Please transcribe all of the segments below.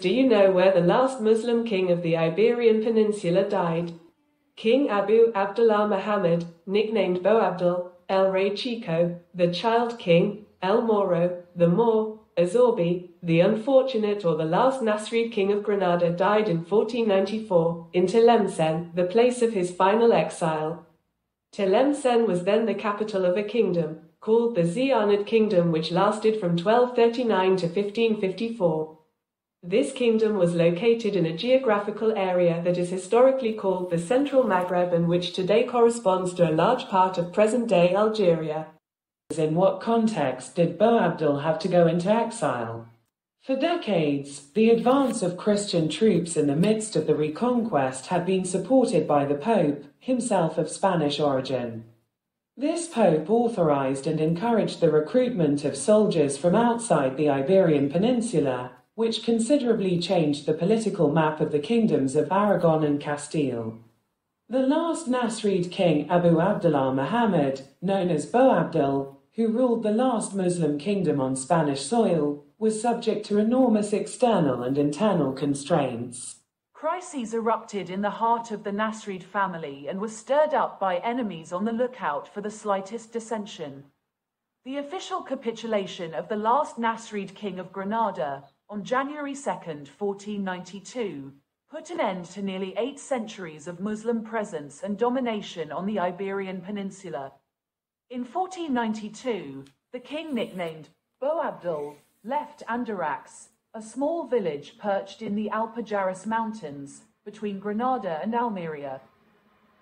Do you know where the last Muslim king of the Iberian Peninsula died? King Abu Abdullah Muhammad, nicknamed Boabdil, El Rey Chico, the Child King, El Moro, the Moor, Azorbi, the Unfortunate, or the last Nasrid king of Granada, died in 1494, in Tlemcen, the place of his final exile. Tlemcen was then the capital of a kingdom, called the Zianid Kingdom, which lasted from 1239 to 1554. This kingdom was located in a geographical area that is historically called the Central Maghreb and which today corresponds to a large part of present-day Algeria. In what context did Boabdil have to go into exile? For decades, the advance of Christian troops in the midst of the Reconquest had been supported by the Pope, himself of Spanish origin. This Pope authorized and encouraged the recruitment of soldiers from outside the Iberian Peninsula, which considerably changed the political map of the kingdoms of Aragon and Castile. The last Nasrid king, Abu Abdullah Muhammad, known as Boabdil, who ruled the last Muslim kingdom on Spanish soil, was subject to enormous external and internal constraints. Crises erupted in the heart of the Nasrid family and was stirred up by enemies on the lookout for the slightest dissension. The official capitulation of the last Nasrid king of Granada, on January 2, 1492, put an end to nearly 8 centuries of Muslim presence and domination on the Iberian Peninsula. In 1492, the king, nicknamed Boabdil, left Andarax, a small village perched in the Alpujarras Mountains, between Granada and Almeria.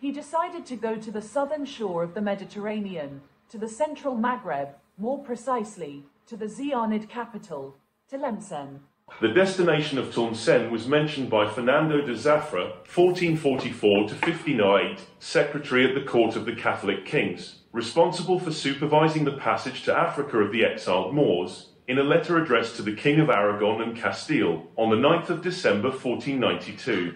He decided to go to the southern shore of the Mediterranean, to the central Maghreb, more precisely, to the Zianid capital, Tlemcen. The destination of Tlemcen was mentioned by Fernando de Zafra, 1444 to 1508, secretary at the court of the Catholic kings, responsible for supervising the passage to Africa of the exiled Moors, in a letter addressed to the King of Aragon and Castile, on the 9th of December 1492.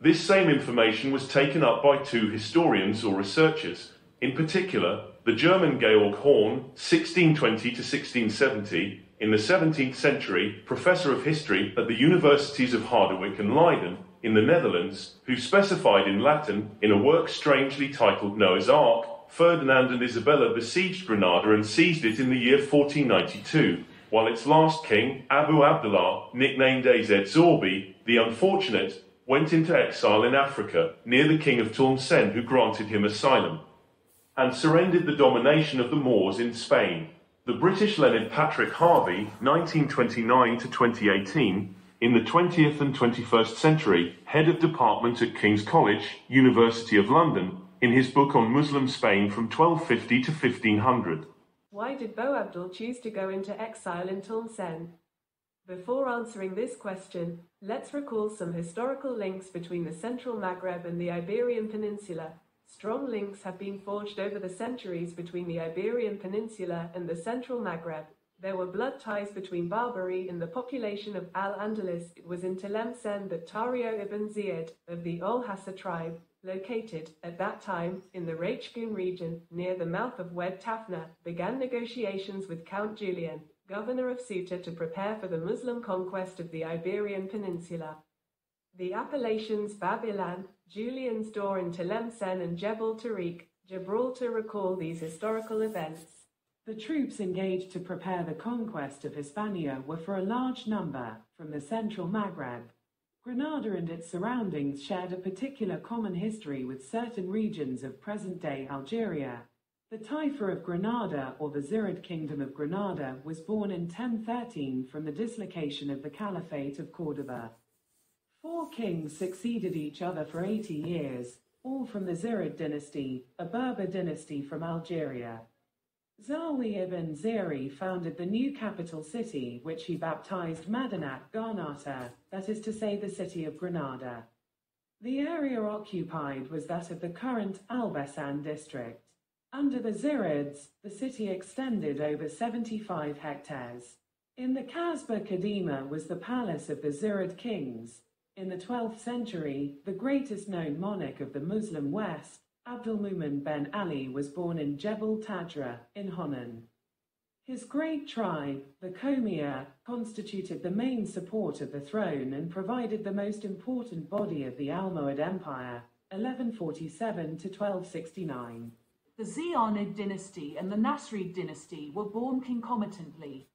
This same information was taken up by 2 historians or researchers, in particular, the German Georg Horn, 1620 to 1670, in the 17th century, professor of history at the universities of Harderwijk and Leiden, in the Netherlands, who specified in Latin, in a work strangely titled Noah's Ark, Ferdinand and Isabella besieged Granada and seized it in the year 1492, while its last king, Abu Abdullah, nicknamed Az Zorbi, the Unfortunate, went into exile in Africa, near the king of Tlemcen, who granted him asylum, and surrendered the domination of the Moors in Spain. The British Leonard Patrick Harvey, 1929 to 2018, in the 20th and 21st century, head of department at King's College, University of London, in his book on Muslim Spain from 1250 to 1500. Why did Boabdil choose to go into exile in Tlemcen? Before answering this question, let's recall some historical links between the Central Maghreb and the Iberian Peninsula. Strong links have been forged over the centuries between the Iberian Peninsula and the Central Maghreb. There were blood ties between Barbary and the population of Al-Andalus. It was in Tlemcen that Tario ibn Ziyad, of the Ul Hassa tribe, located, at that time, in the Rachgun region, near the mouth of Wed Tafna, began negotiations with Count Julian, governor of Ceuta, to prepare for the Muslim conquest of the Iberian Peninsula. The appellations Bab Ilan, Julian's Door in Tlemcen, and Jebel Tariq, Gibraltar recall these historical events. The troops engaged to prepare the conquest of Hispania were for a large number from the Central Maghreb. Granada and its surroundings shared a particular common history with certain regions of present-day Algeria. The Taifa of Granada, or the Zirid Kingdom of Granada, was born in 1013 from the dislocation of the Caliphate of Córdoba. 4 kings succeeded each other for 80 years, all from the Zirid dynasty, a Berber dynasty from Algeria. Zawi ibn Ziri founded the new capital city, which he baptized Madinat Gharnata, that is to say the city of Granada. The area occupied was that of the current Albasan district. Under the Zirids, the city extended over 75 hectares. In the Kasbah Kadima was the palace of the Zirid kings. In the 12th century, the greatest known monarch of the Muslim West, Abdulmumin ben Ali, was born in Jebel Tadra, in Honan. His great tribe, the Comia, constituted the main support of the throne and provided the most important body of the Almohad Empire, 1147 to 1269. The Ziyonid dynasty and the Nasrid dynasty were born concomitantly.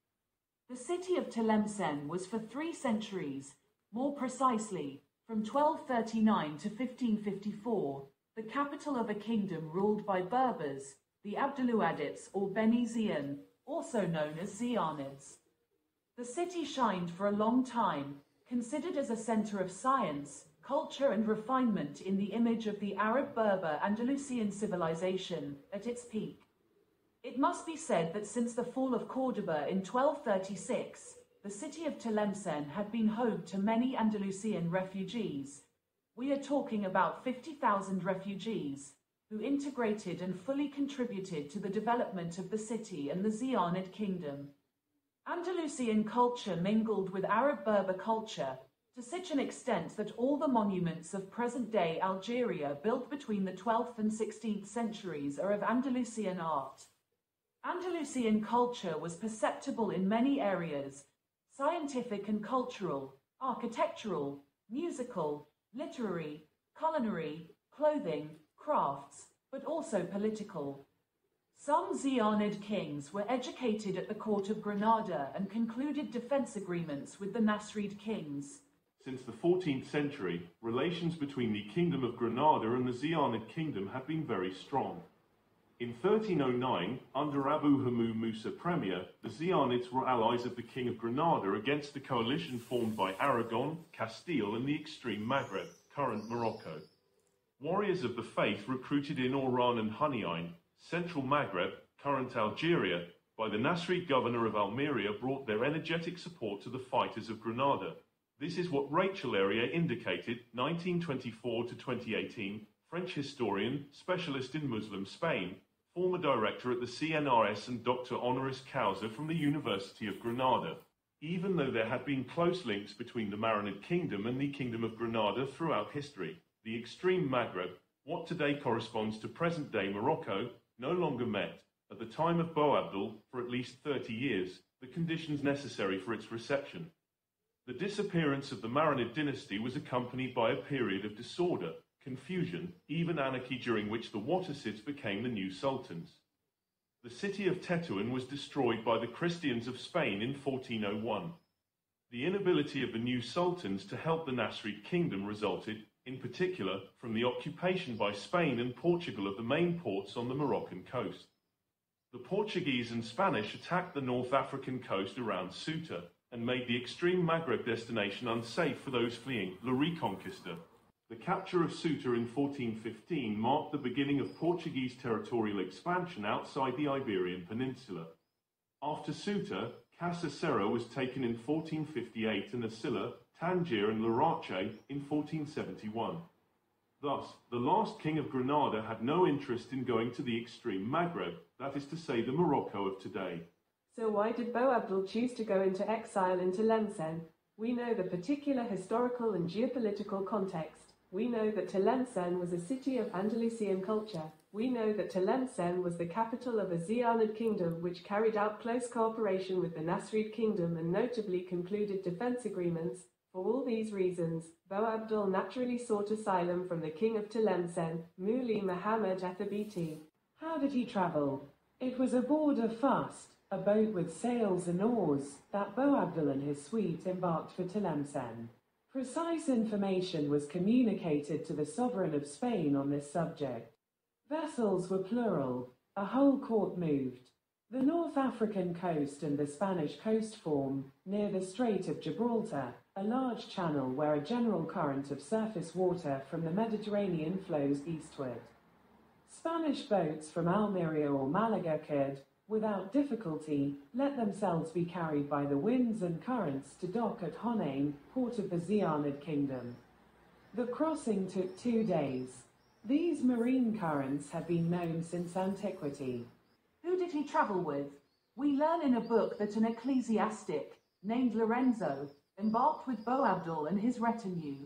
The city of Tlemcen was for 3 centuries, more precisely, from 1239 to 1554, the capital of a kingdom ruled by Berbers, the Abdelouadites or Beni Zion, also known as Ziyonids. The city shined for a long time, considered as a center of science, culture and refinement in the image of the Arab-Berber Andalusian civilization at its peak. It must be said that since the fall of Cordoba in 1236, the city of Tlemcen had been home to many Andalusian refugees. We are talking about 50,000 refugees, who integrated and fully contributed to the development of the city and the Ziyonid kingdom. Andalusian culture mingled with Arab-Berber culture to such an extent that all the monuments of present-day Algeria built between the 12th and 16th centuries are of Andalusian art. Andalusian culture was perceptible in many areas: scientific and cultural, architectural, musical, literary, culinary, clothing, crafts, but also political. Some Ziyonid kings were educated at the court of Granada and concluded defense agreements with the Nasrid kings. Since the 14th century, relations between the Kingdom of Granada and the Ziyonid kingdom had been very strong. In 1309, under Abu Hamou Musa Premier, the Ziyonids were allies of the King of Granada against the coalition formed by Aragon, Castile and the extreme Maghreb, current Morocco. Warriors of the faith recruited in Oran and Hunayn, central Maghreb, current Algeria, by the Nasrid governor of Almeria brought their energetic support to the fighters of Granada. This is what Rachel Herrier indicated, 1924 to 2018, French historian, specialist in Muslim Spain, former director at the CNRS and Doctor Honoris Causa from the University of Granada. Even though there had been close links between the Marinid Kingdom and the Kingdom of Granada throughout history, the extreme Maghreb, what today corresponds to present-day Morocco, no longer met, at the time of Boabdil, for at least 30 years, the conditions necessary for its reception. The disappearance of the Marinid dynasty was accompanied by a period of disorder, confusion, even anarchy during which the Wattasids became the new sultans. The city of Tetuan was destroyed by the Christians of Spain in 1401. The inability of the new sultans to help the Nasrid kingdom resulted, in particular, from the occupation by Spain and Portugal of the main ports on the Moroccan coast. The Portuguese and Spanish attacked the North African coast around Ceuta and made the extreme Maghreb destination unsafe for those fleeing La Reconquista. The capture of Ceuta in 1415 marked the beginning of Portuguese territorial expansion outside the Iberian Peninsula. After Ceuta, Casa Cerro was taken in 1458 and Asila, Tangier and Larache in 1471. Thus, the last king of Granada had no interest in going to the extreme Maghreb, that is to say the Morocco of today. So why did Boabdil choose to go into exile in Tlemcen? We know the particular historical and geopolitical context. We know that Tlemcen was a city of Andalusian culture. We know that Tlemcen was the capital of a Ziyonid kingdom which carried out close cooperation with the Nasrid kingdom and notably concluded defense agreements. For all these reasons, Boabdil naturally sought asylum from the king of Tlemcen, Moulay Muhammad Athabiti. How did he travel? It was aboard a fast, a boat with sails and oars, that Boabdil and his suite embarked for Tlemcen. Precise information was communicated to the sovereign of Spain on this subject. Vessels were plural, a whole court moved. The North African coast and the Spanish coast form, near the Strait of Gibraltar, a large channel where a general current of surface water from the Mediterranean flows eastward. Spanish boats from Almeria or Malaga could, without difficulty, let themselves be carried by the winds and currents to dock at Hunayn, port of the Ziyonid kingdom. The crossing took 2 days. These marine currents had been known since antiquity. Who did he travel with? We learn in a book that an ecclesiastic, named Lorenzo, embarked with Boabdil and his retinue.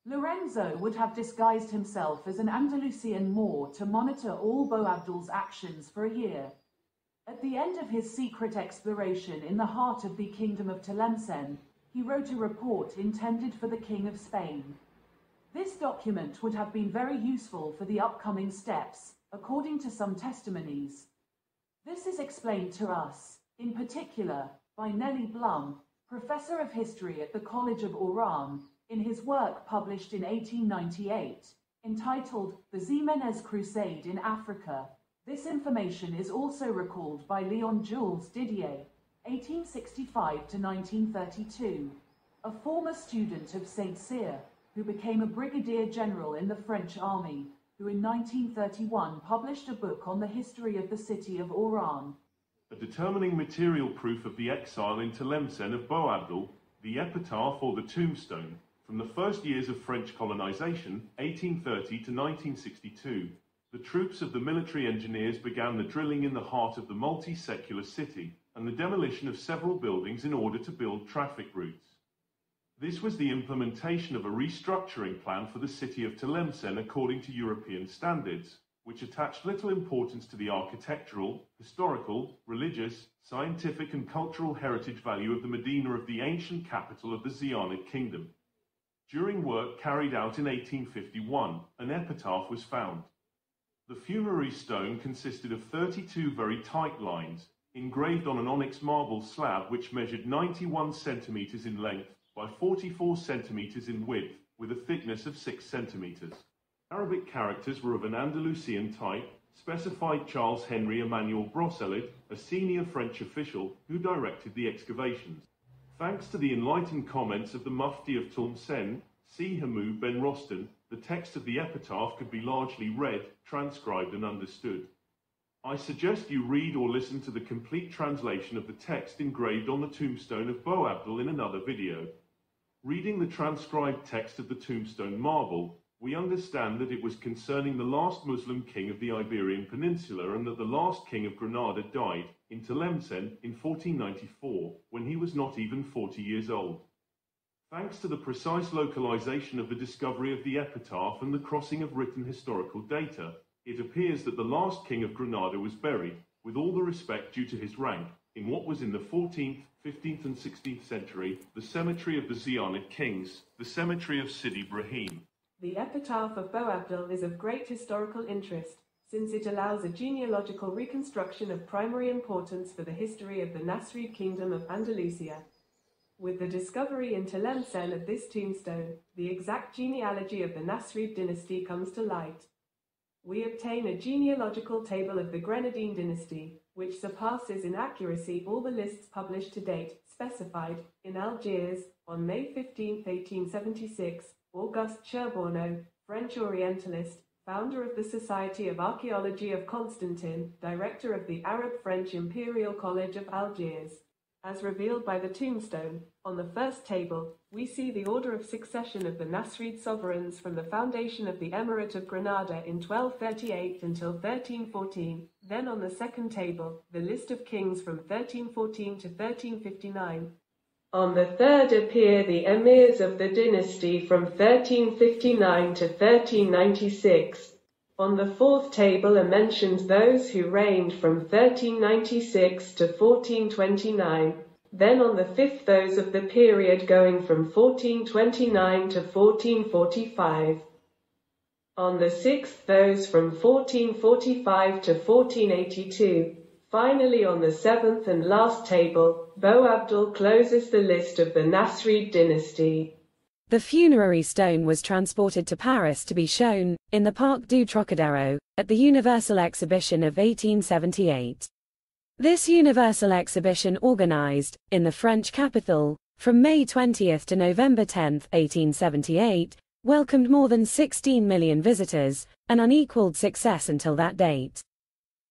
Lorenzo would have disguised himself as an Andalusian Moor to monitor all Boabdil's actions for a year. At the end of his secret exploration in the heart of the Kingdom of Tlemcen, he wrote a report intended for the King of Spain. This document would have been very useful for the upcoming steps, according to some testimonies. This is explained to us, in particular, by Nelly Blum, Professor of History at the College of Oran, in his work published in 1898, entitled The Ximenez Crusade in Africa. This information is also recalled by Leon Jules Didier, 1865 to 1932, a former student of St. Cyr, who became a brigadier general in the French army, who in 1931 published a book on the history of the city of Oran. A determining material proof of the exile in Tlemcen of Boabdil, the epitaph or the tombstone, from the first years of French colonization, 1830 to 1962, the troops of the military engineers began the drilling in the heart of the multi-secular city and the demolition of several buildings in order to build traffic routes. This was the implementation of a restructuring plan for the city of Tlemcen according to European standards, which attached little importance to the architectural, historical, religious, scientific and cultural heritage value of the Medina of the ancient capital of the Zianid kingdom. During work carried out in 1851, an epitaph was found. The funerary stone consisted of 32 very tight lines, engraved on an onyx marble slab which measured 91 centimeters in length by 44 centimeters in width, with a thickness of 6 centimeters. Arabic characters were of an Andalusian type, specified Charles Henry Emmanuel Brosselid, a senior French official who directed the excavations. Thanks to the enlightened comments of the Mufti of Tlemcen, C. Hamoud ben Rostan, the text of the epitaph could be largely read, transcribed and understood. I suggest you read or listen to the complete translation of the text engraved on the tombstone of Boabdil in another video. Reading the transcribed text of the tombstone marble, we understand that it was concerning the last Muslim king of the Iberian Peninsula and that the last king of Granada died in Tlemcen in 1494, when he was not even 40 years old. Thanks to the precise localization of the discovery of the epitaph and the crossing of written historical data, it appears that the last king of Granada was buried, with all the respect due to his rank, in what was in the 14th, 15th and 16th century, the cemetery of the Zianid kings, the cemetery of Sidi Ibrahim. The epitaph of Boabdil is of great historical interest, since it allows a genealogical reconstruction of primary importance for the history of the Nasrid kingdom of Andalusia. With the discovery in Tlemcen of this tombstone, the exact genealogy of the Nasrid dynasty comes to light. We obtain a genealogical table of the Grenadine dynasty, which surpasses in accuracy all the lists published to date, specified, in Algiers, on May 15, 1876, Auguste Cherbourneau, French Orientalist, founder of the Society of Archaeology of Constantine, director of the Arab-French Imperial College of Algiers. As revealed by the tombstone, on the first table, we see the order of succession of the Nasrid sovereigns from the foundation of the Emirate of Granada in 1238 until 1314. Then on the second table, the list of kings from 1314 to 1359. On the third appear the emirs of the dynasty from 1359 to 1396. On the fourth table are mentioned those who reigned from 1396 to 1429. Then on the fifth those of the period going from 1429 to 1445. On the sixth those from 1445 to 1482. Finally on the seventh and last table, Boabdil closes the list of the Nasrid dynasty. The funerary stone was transported to Paris to be shown, in the Parc du Trocadero, at the Universal Exhibition of 1878. This Universal Exhibition organized, in the French capital, from May 20 to November 10, 1878, welcomed more than 16 million visitors, an unequaled success until that date.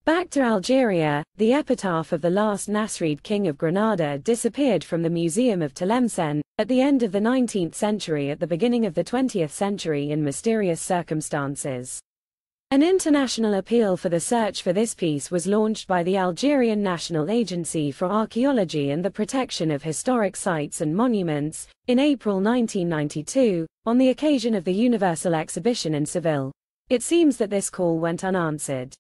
Back to Algeria, the epitaph of the last Nasrid king of Granada disappeared from the Museum of Tlemcen, at the end of the 19th century at the beginning of the 20th century in mysterious circumstances. An international appeal for the search for this piece was launched by the Algerian National Agency for Archaeology and the Protection of Historic Sites and Monuments, in April 1992, on the occasion of the Universal Exhibition in Seville. It seems that this call went unanswered.